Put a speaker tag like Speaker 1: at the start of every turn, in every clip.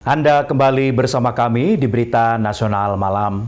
Speaker 1: Anda kembali bersama kami di Berita Nasional Malam.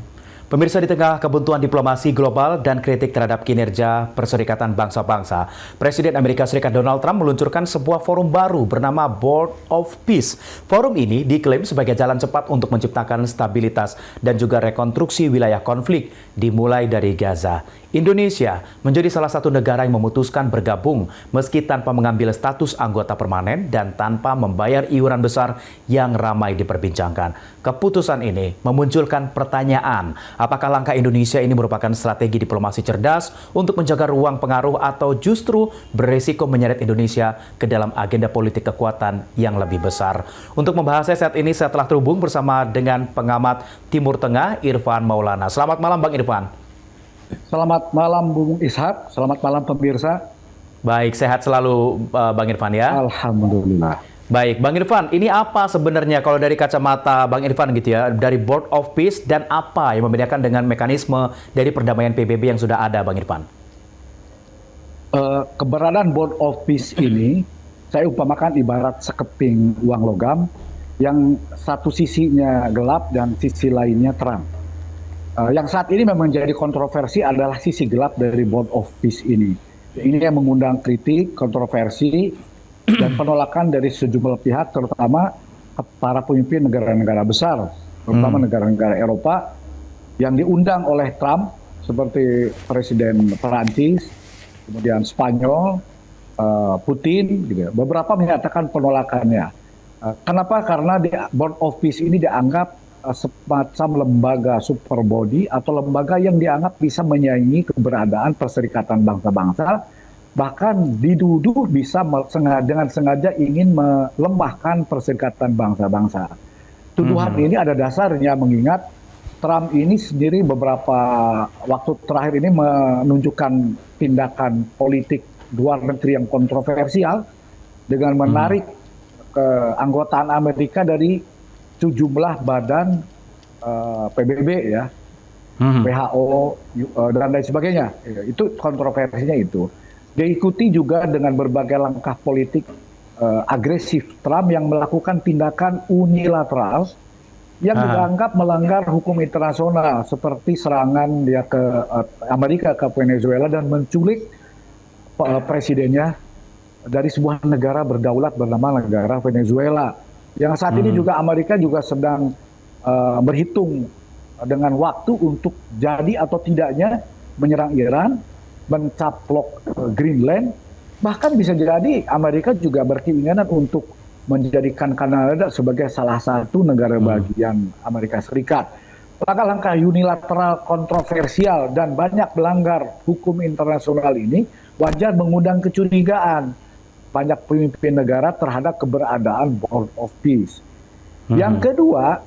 Speaker 1: Pemirsa, di tengah kebuntuan diplomasi global dan kritik terhadap kinerja Perserikatan Bangsa-Bangsa, Presiden Amerika Serikat Donald Trump meluncurkan sebuah forum baru bernama Board of Peace. Forum ini diklaim sebagai jalan cepat untuk menciptakan stabilitas dan juga rekonstruksi wilayah konflik, dimulai dari Gaza. Indonesia menjadi salah satu negara yang memutuskan bergabung meski tanpa mengambil status anggota permanen dan tanpa membayar iuran besar yang ramai diperbincangkan. Keputusan ini memunculkan pertanyaan, apakah langkah Indonesia ini merupakan strategi diplomasi cerdas untuk menjaga ruang pengaruh atau justru beresiko menyeret Indonesia ke dalam agenda politik kekuatan yang lebih besar? Untuk membahasnya saat ini saya telah terhubung bersama dengan pengamat Timur Tengah Irfan Maulana. Selamat malam Bang Irfan.
Speaker 2: Selamat malam Bung Ishak, selamat malam pemirsa.
Speaker 1: Baik, sehat selalu Bang Irfan ya.
Speaker 2: Alhamdulillah.
Speaker 1: Baik, Bang Irfan, ini apa sebenarnya kalau dari kacamata Bang Irfan gitu ya, dari Board of Peace dan apa yang membedakan dengan mekanisme dari perdamaian PBB yang sudah ada, Bang Irfan?
Speaker 2: Keberadaan Board of Peace ini saya upamakan ibarat sekeping uang logam yang satu sisinya gelap dan sisi lainnya terang. Yang saat ini memang menjadi kontroversi adalah sisi gelap dari Board of Peace ini. Ini yang mengundang kritik, kontroversi, dan penolakan dari sejumlah pihak, terutama para pemimpin negara-negara besar, terutama negara-negara Eropa, yang diundang oleh Trump, seperti Presiden Perancis, kemudian Spanyol, Putin, gitu. Beberapa menyatakan penolakannya. Kenapa? Karena Board of Peace ini dianggap semacam lembaga super body atau lembaga yang dianggap bisa menyaingi keberadaan Perserikatan Bangsa-Bangsa, bahkan diduduh bisa dengan sengaja ingin melemahkan Perserikatan Bangsa-Bangsa. Tuduhan ini ada dasarnya mengingat Trump ini sendiri beberapa waktu terakhir ini menunjukkan tindakan politik luar negeri yang kontroversial dengan menarik keanggotaan Amerika dari sejumlah badan PBB ya, WHO dan lain sebagainya. Itu kontroversinya itu. Diikuti juga dengan berbagai langkah politik agresif Trump yang melakukan tindakan unilateral yang dianggap melanggar hukum internasional, seperti serangan dia ke Amerika ke Venezuela dan menculik presidennya dari sebuah negara berdaulat bernama negara Venezuela. Yang saat ini juga Amerika juga sedang berhitung dengan waktu untuk jadi atau tidaknya menyerang Iran, mencaplok Greenland, bahkan bisa jadi Amerika juga berkeinginan untuk menjadikan Kanada sebagai salah satu negara bagian Amerika Serikat. Langkah-langkah unilateral kontroversial dan banyak melanggar hukum internasional ini wajar mengundang kecurigaan banyak pemimpin negara terhadap keberadaan Board of Peace. Yang kedua,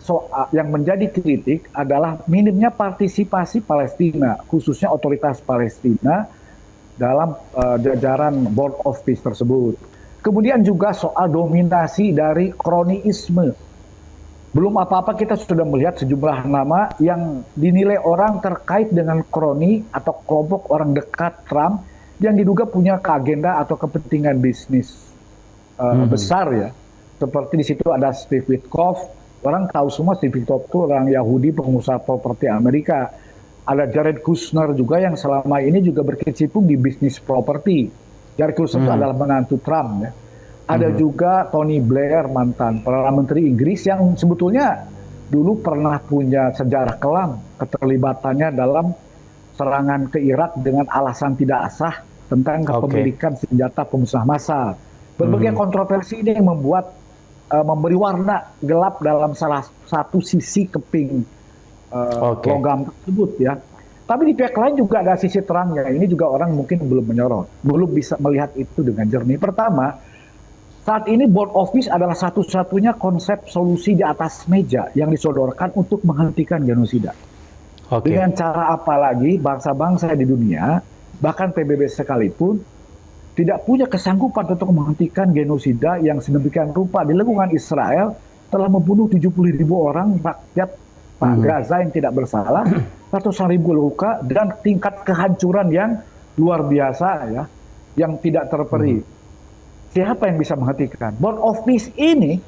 Speaker 2: yang menjadi kritik adalah minimnya partisipasi Palestina, khususnya otoritas Palestina dalam jajaran Board of Peace tersebut. Kemudian juga soal dominasi dari kroniisme. Belum apa-apa kita sudah melihat sejumlah nama yang dinilai orang terkait dengan kroni atau kelompok orang dekat Trump yang diduga punya agenda atau kepentingan bisnis besar ya. Seperti di situ ada Steve Witkoff, orang tahu semua Steve Witkoff itu orang Yahudi pengusaha properti Amerika. Ada Jared Kushner juga yang selama ini juga berkecimpung di bisnis properti. Jared Kushner itu adalah menantu Trump ya. Ada juga Tony Blair, mantan Perdana Menteri Inggris yang sebetulnya dulu pernah punya sejarah kelam keterlibatannya dalam serangan ke Irak dengan alasan tidak sah tentang kepemilikan senjata pemusnah massal. Berbagai kontroversi ini yang membuat memberi warna gelap dalam salah satu sisi keping logam tersebut ya. Tapi di pihak lain juga ada sisi terangnya. Ini juga orang mungkin belum menyorot, belum bisa melihat itu dengan jernih. Pertama, saat ini Board of Peace adalah satu-satunya konsep solusi di atas meja yang disodorkan untuk menghentikan genosida. Dengan cara apa lagi bangsa-bangsa di dunia, bahkan PBB sekalipun, tidak punya kesanggupan untuk menghentikan genosida yang sedemikian rupa di lingkungan Israel telah membunuh 70.000 orang rakyat Gaza yang tidak bersalah, ratusan ribu luka, dan tingkat kehancuran yang luar biasa ya, yang tidak terperi. Siapa yang bisa menghentikan? Board of Peace ini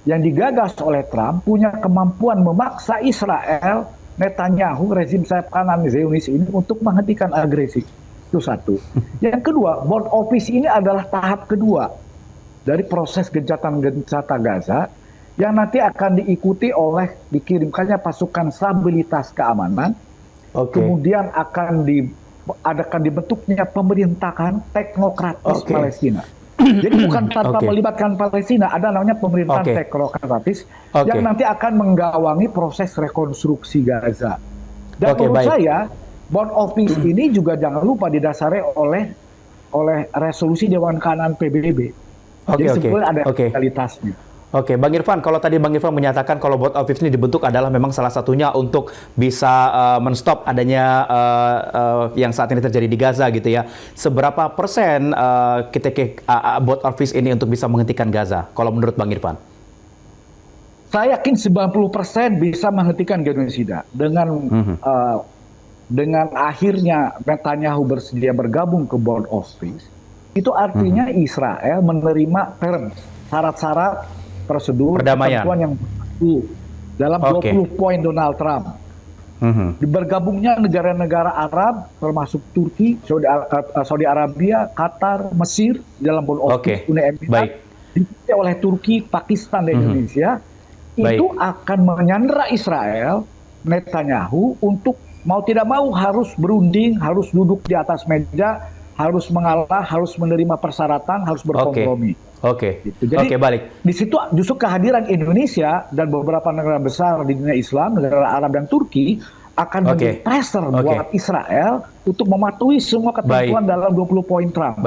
Speaker 2: yang digagas oleh Trump punya kemampuan memaksa Israel, Netanyahu, rezim sayap kanan Zionis ini untuk menghentikan agresi. Itu satu. Yang kedua, Board Office ini adalah tahap kedua dari proses gencatan Gaza yang nanti akan diikuti oleh dikirimkannya pasukan stabilitas keamanan, kemudian akan dibentuknya pemerintahan teknokratis Palestina. Jadi bukan tanpa melibatkan Palestina, ada namanya pemerintahan teknokratis yang nanti akan menggawangi proses rekonstruksi Gaza. Dan menurut saya, Board Office ini juga jangan lupa didasari oleh resolusi Dewan Keamanan PBB. Jadi sebetulnya ada realitasnya.
Speaker 1: Oke, Bang Irfan, kalau tadi Bang Irfan menyatakan kalau Board Office ini dibentuk adalah memang salah satunya untuk bisa menstop adanya yang saat ini terjadi di Gaza gitu ya. Seberapa persen Board Office ini untuk bisa menghentikan Gaza, kalau menurut Bang Irfan?
Speaker 2: Saya yakin 90% bisa menghentikan genosida dengan akhirnya Netanyahu bersedia bergabung ke Board Office. Itu artinya Israel menerima terms, syarat-syarat prosedur ketentuan yang berlaku dalam 20 poin Donald Trump. Bergabungnya negara-negara Arab termasuk Turki, Saudi Arabia, Qatar, Mesir dalam Board Office Uni Emirat, diikuti oleh Turki, Pakistan dan Indonesia. Itu akan menyandera Israel, Netanyahu untuk mau tidak mau harus berunding, harus duduk di atas meja, harus mengalah, harus menerima persyaratan, harus berkompromi. Jadi di situ justru kehadiran Indonesia dan beberapa negara besar di dunia Islam, negara Arab dan Turki akan menjadi pressure buat Israel untuk mematuhi semua ketentuan dalam 20 poin Trump.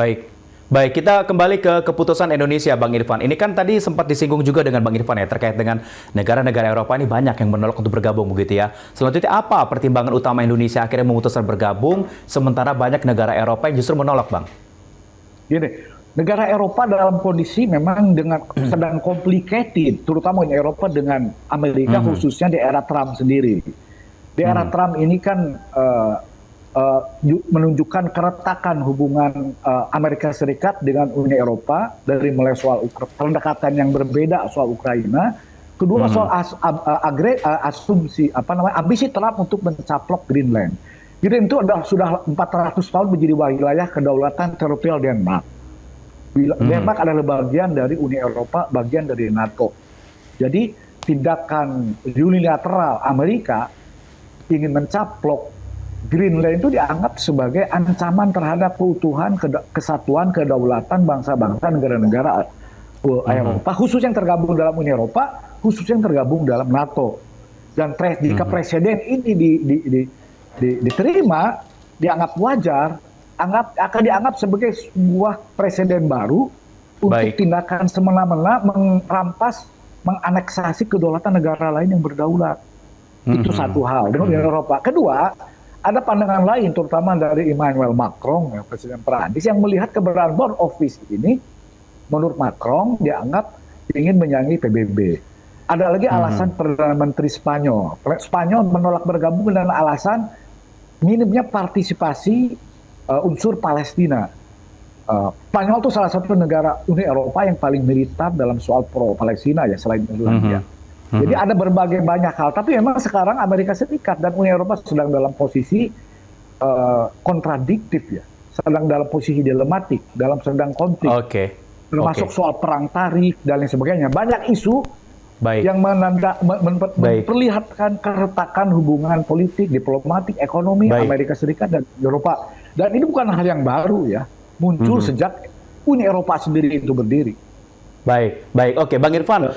Speaker 1: Baik, kita kembali ke keputusan Indonesia, Bang Irfan. Ini kan tadi sempat disinggung juga dengan Bang Irfan ya, terkait dengan negara-negara Eropa ini banyak yang menolak untuk bergabung begitu ya. Selanjutnya apa pertimbangan utama Indonesia akhirnya memutuskan bergabung, sementara banyak negara Eropa yang justru menolak, Bang?
Speaker 2: Gini, negara Eropa dalam kondisi memang sedang complicated, terutama di Eropa dengan Amerika, khususnya di era Trump sendiri. Di era Trump ini kan menunjukkan keretakan hubungan Amerika Serikat dengan Uni Eropa dari mulai soal pendekatan yang berbeda soal Ukraina, kedua soal ambisi Trump untuk mencaplok Greenland. Greenland itu sudah 400 tahun menjadi wilayah kedaulatan teritorial Denmark. Denmark adalah bagian dari Uni Eropa, bagian dari NATO. Jadi tindakan unilateral Amerika ingin mencaplok Greenland itu dianggap sebagai ancaman terhadap keutuhan, kesatuan, kedaulatan bangsa-bangsa negara-negara Eropa, khusus yang tergabung dalam Uni Eropa, khusus yang tergabung dalam NATO. Dan jika presiden ini diterima, dianggap wajar, akan dianggap sebagai sebuah presiden baru untuk tindakan semena-mena merampas, menganeksasi kedaulatan negara lain yang berdaulat. Itu satu hal dengan Uni Eropa. Kedua, ada pandangan lain, terutama dari Emmanuel Macron, Presiden Perancis, yang melihat keberadaan Board Office ini, menurut Macron, dianggap ingin menyanyi PBB. Ada lagi alasan Perdana Menteri Spanyol. Spanyol menolak bergabung dengan alasan minimnya partisipasi unsur Palestina. Spanyol itu salah satu negara Uni Eropa yang paling militan dalam soal pro-Palestina ya, selain Irlandia. Jadi ada berbagai banyak hal, tapi memang sekarang Amerika Serikat dan Uni Eropa sedang dalam posisi kontradiktif ya, sedang dalam posisi dilematik, sedang konflik, termasuk soal perang tarif dan lain sebagainya. Banyak isu yang memperlihatkan keretakan hubungan politik, diplomatik, ekonomi Amerika Serikat dan Eropa. Dan ini bukan hal yang baru ya, muncul sejak Uni Eropa sendiri itu berdiri.
Speaker 1: Bang Irfan,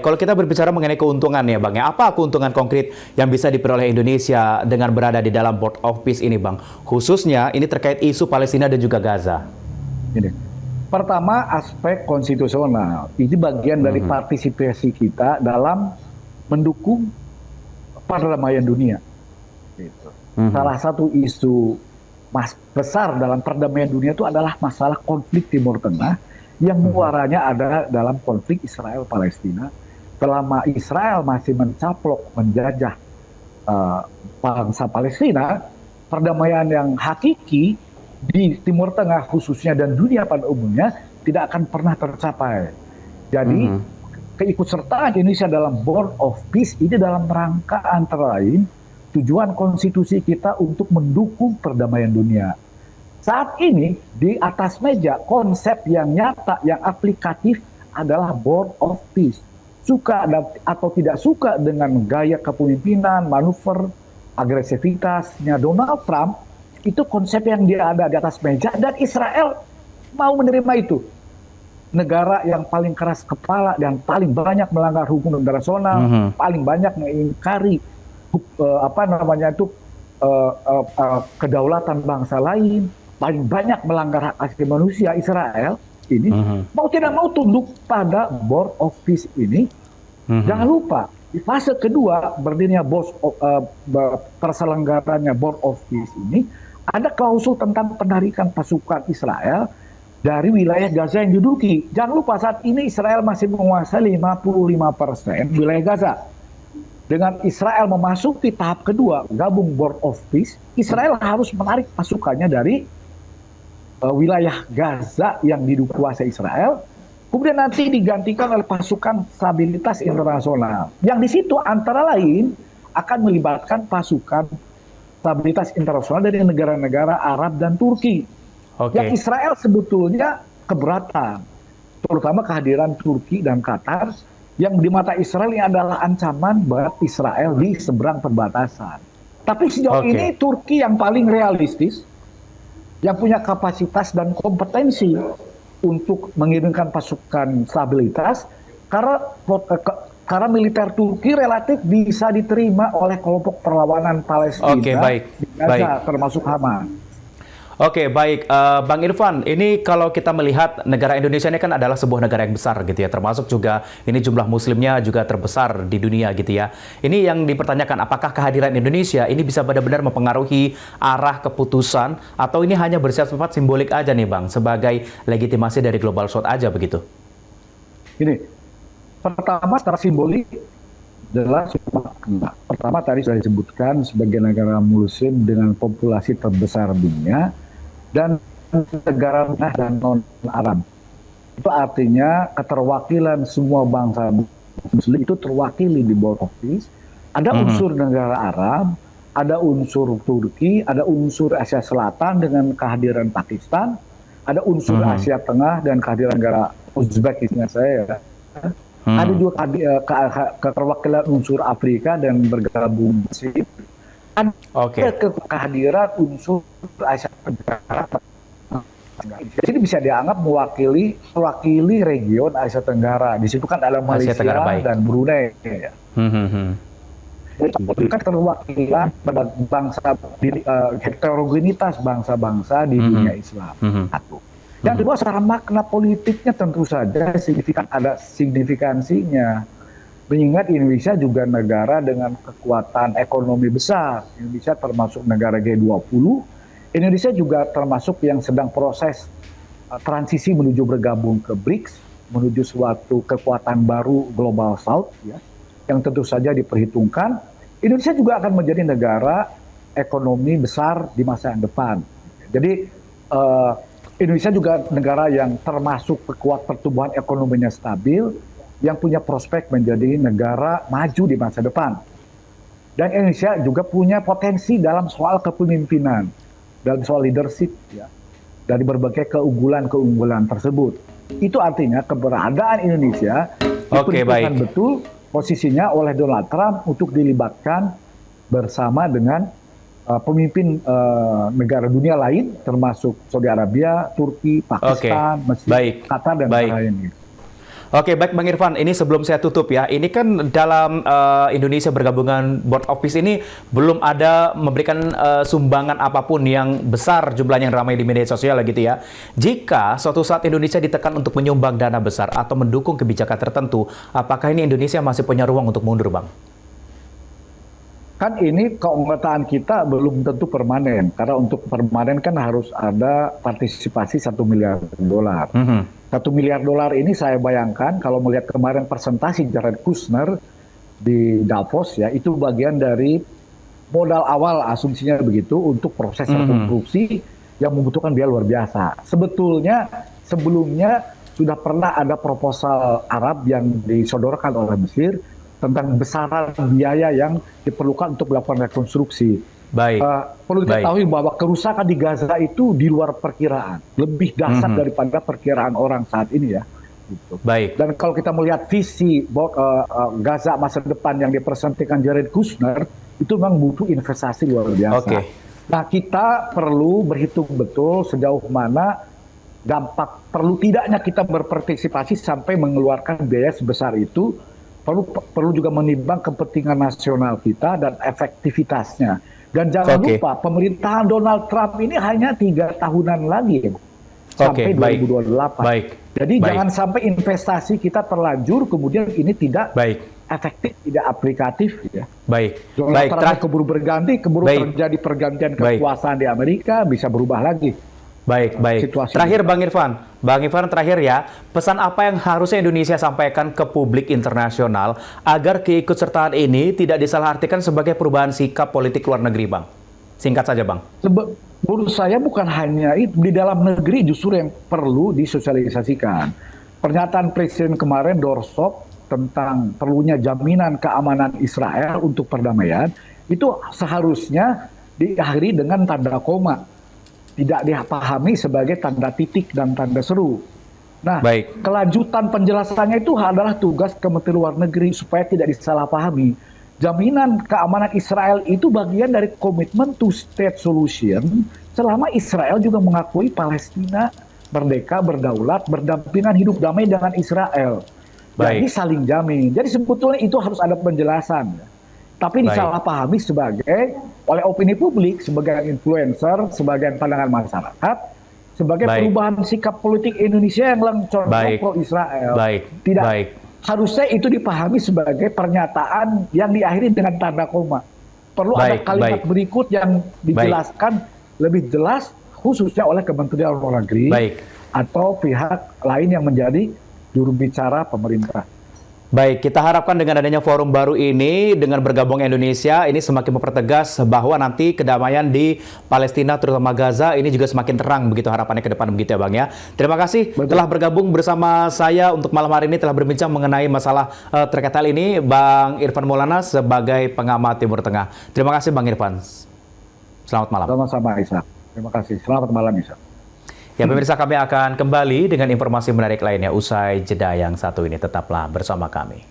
Speaker 1: kalau kita berbicara mengenai keuntungan ya Bang, ya, apa keuntungan konkret yang bisa diperoleh Indonesia dengan berada di dalam Board Office ini Bang? Khususnya ini terkait isu Palestina dan juga Gaza.
Speaker 2: Ini. Pertama, aspek konstitusional. Ini bagian dari partisipasi kita dalam mendukung perdamaian dunia. Gitu. Salah satu isu besar dalam perdamaian dunia itu adalah masalah konflik Timur Tengah, yang muaranya ada dalam konflik Israel-Palestina. Selama Israel masih mencaplok, menjajah bangsa Palestina, perdamaian yang hakiki di Timur Tengah khususnya dan dunia pada umumnya tidak akan pernah tercapai. Jadi keikutsertaan Indonesia dalam Board of Peace ini dalam rangka antara lain tujuan konstitusi kita untuk mendukung perdamaian dunia. Saat ini di atas meja konsep yang nyata, yang aplikatif adalah Board of Peace. Suka atau tidak suka dengan gaya kepemimpinan, manuver, agresivitasnya Donald Trump, itu konsep yang dia ada di atas meja dan Israel mau menerima itu. Negara yang paling keras kepala dan paling banyak melanggar hukum internasional, paling banyak mengingkari kedaulatan bangsa lain, paling banyak melanggar hak asasi manusia, Israel ini mau tidak mau tunduk pada Board of Peace ini. Jangan lupa di fase kedua berdirinya perselenggaranya Board of Peace ini ada klausul tentang penarikan pasukan Israel dari wilayah Gaza yang diduduki. Jangan lupa saat ini Israel masih menguasai 55% wilayah Gaza. Dengan Israel memasuki tahap kedua, gabung Board of Peace, Israel harus menarik pasukannya dari wilayah Gaza yang dikuasai Israel, kemudian nanti digantikan oleh pasukan stabilitas internasional. Yang di situ antara lain akan melibatkan pasukan stabilitas internasional dari negara-negara Arab dan Turki. Yang Israel sebetulnya keberatan, terutama kehadiran Turki dan Qatar, yang di mata Israel ini adalah ancaman buat Israel di seberang perbatasan. Tapi sejauh ini Turki yang paling realistis, yang punya kapasitas dan kompetensi untuk mengirimkan pasukan stabilitas, karena militer Turki relatif bisa diterima oleh kelompok perlawanan Palestina di Gaza, termasuk Hamas.
Speaker 1: Oke, baik. Bang Irfan, ini kalau kita melihat negara Indonesia ini kan adalah sebuah negara yang besar gitu ya, termasuk juga ini jumlah muslimnya juga terbesar di dunia gitu ya. Ini yang dipertanyakan, apakah kehadiran Indonesia ini bisa benar-benar mempengaruhi arah keputusan atau ini hanya bersifat simbolik aja nih Bang, sebagai legitimasi dari Global South aja begitu?
Speaker 2: Ini, pertama secara simbolik jelas. Pertama tadi sudah disebutkan sebagai negara muslim dengan populasi terbesar dunia dan negara dan non-Arab. Itu artinya keterwakilan semua bangsa muslim itu terwakili di Board of Peace. Ada unsur negara Arab, ada unsur Turki, ada unsur Asia Selatan dengan kehadiran Pakistan, ada unsur Asia Tengah dan kehadiran negara Uzbekistan saya. Ada juga keterwakilan unsur Afrika dan bergabung di ada kehadiran unsur Asia Tenggara. Jadi bisa dianggap mewakili region Asia Tenggara. Di situ kan ada Malaysia dan Brunei. Ya. Jadi kan keterwakilan pada bangsa, heterogenitas bangsa-bangsa di dunia Islam. Yang kedua, secara makna politiknya tentu saja ada signifikansinya. Mengingat Indonesia juga negara dengan kekuatan ekonomi besar. Indonesia termasuk negara G20. Indonesia juga termasuk yang sedang proses transisi menuju bergabung ke BRICS, menuju suatu kekuatan baru Global South, ya, yang tentu saja diperhitungkan. Indonesia juga akan menjadi negara ekonomi besar di masa yang depan. Jadi Indonesia juga negara yang termasuk kuat pertumbuhan ekonominya stabil, yang punya prospek menjadi negara maju di masa depan. Dan Indonesia juga punya potensi dalam soal kepemimpinan, dalam soal leadership, ya, dari berbagai keunggulan-keunggulan tersebut. Itu artinya keberadaan Indonesia diperhitungkan betul posisinya oleh Donald Trump untuk dilibatkan bersama dengan pemimpin negara dunia lain, termasuk Saudi Arabia, Turki, Pakistan, Mesir, Qatar, dan lain-lain.
Speaker 1: Oke, baik Bang Irfan, ini sebelum saya tutup ya, ini kan dalam Indonesia bergabungan Board of Peace ini belum ada memberikan sumbangan apapun yang besar jumlahnya yang ramai di media sosial gitu ya. Jika suatu saat Indonesia ditekan untuk menyumbang dana besar atau mendukung kebijakan tertentu, apakah ini Indonesia masih punya ruang untuk mundur, Bang?
Speaker 2: Kan ini keanggotaan kita belum tentu permanen, karena untuk permanen kan harus ada partisipasi $1 miliar. 1 miliar dolar ini saya bayangkan kalau melihat kemarin presentasi Jared Kushner di Davos, ya, itu bagian dari modal awal, asumsinya begitu, untuk proses rekonstruksi yang membutuhkan biaya luar biasa. Sebetulnya sebelumnya sudah pernah ada proposal Arab yang disodorkan oleh Mesir tentang besaran biaya yang diperlukan untuk melakukan rekonstruksi.
Speaker 1: Baik.
Speaker 2: Perlu diketahui bahwa kerusakan di Gaza itu di luar perkiraan, lebih dahsyat daripada perkiraan orang saat ini ya. Gitu.
Speaker 1: Baik.
Speaker 2: Dan kalau kita melihat visi Gaza masa depan yang dipresentasikan Jared Kushner, itu memang butuh investasi luar biasa.
Speaker 1: Oke.
Speaker 2: Nah, kita perlu berhitung betul sejauh mana dampak, perlu tidaknya kita berpartisipasi sampai mengeluarkan biaya sebesar itu. Perlu juga menimbang kepentingan nasional kita dan efektivitasnya. Dan jangan lupa, pemerintahan Donald Trump ini hanya 3 tahunan lagi sampai 2028.
Speaker 1: Baik.
Speaker 2: Jadi jangan sampai investasi kita terlanjur, kemudian ini tidak efektif, tidak aplikatif. Ya.
Speaker 1: Baik.
Speaker 2: Donald Trump keburu berganti, keburu terjadi pergantian kekuasaan di Amerika, bisa berubah lagi.
Speaker 1: Baik. Terakhir Bang Irfan terakhir ya, pesan apa yang harusnya Indonesia sampaikan ke publik internasional agar keikutsertaan ini tidak disalahartikan sebagai perubahan sikap politik luar negeri, Bang? Singkat saja, Bang.
Speaker 2: Menurut saya bukan hanya itu, di dalam negeri justru yang perlu disosialisasikan. Pernyataan Presiden kemarin doorstop tentang perlunya jaminan keamanan Israel untuk perdamaian, itu seharusnya diakhiri dengan tanda koma. Tidak dipahami sebagai tanda titik dan tanda seru. Nah, kelanjutan penjelasannya itu adalah tugas Kementerian Luar Negeri supaya tidak disalahpahami. Jaminan keamanan Israel itu bagian dari komitmen two-state solution selama Israel juga mengakui Palestina merdeka, berdaulat, berdampingan hidup damai dengan Israel. Jadi saling jamin. Jadi sebetulnya itu harus ada penjelasan. Tapi disalahpahami oleh opini publik, sebagai influencer, sebagai pandangan masyarakat, sebagai perubahan sikap politik Indonesia yang langsung pro-Israel. Harusnya itu dipahami sebagai pernyataan yang diakhiri dengan tanda koma. Perlu ada kalimat berikut yang dijelaskan lebih jelas, khususnya oleh Kementerian Luar Negeri atau pihak lain yang menjadi juru bicara pemerintah.
Speaker 1: Baik, kita harapkan dengan adanya forum baru ini, dengan bergabung Indonesia, ini semakin mempertegas bahwa nanti kedamaian di Palestina, terutama Gaza, ini juga semakin terang, begitu harapannya ke depan, begitu ya Bang ya. Terima kasih telah bergabung bersama saya untuk malam hari ini, telah berbincang mengenai masalah terkait hal ini, Bang Irfan Maulana sebagai pengamat Timur Tengah. Terima kasih Bang Irfan. Selamat malam.
Speaker 2: Sama-sama Isa. Terima kasih. Selamat malam Isa.
Speaker 1: Ya pemirsa, kami akan kembali dengan informasi menarik lainnya usai jeda yang satu ini. Tetaplah bersama kami.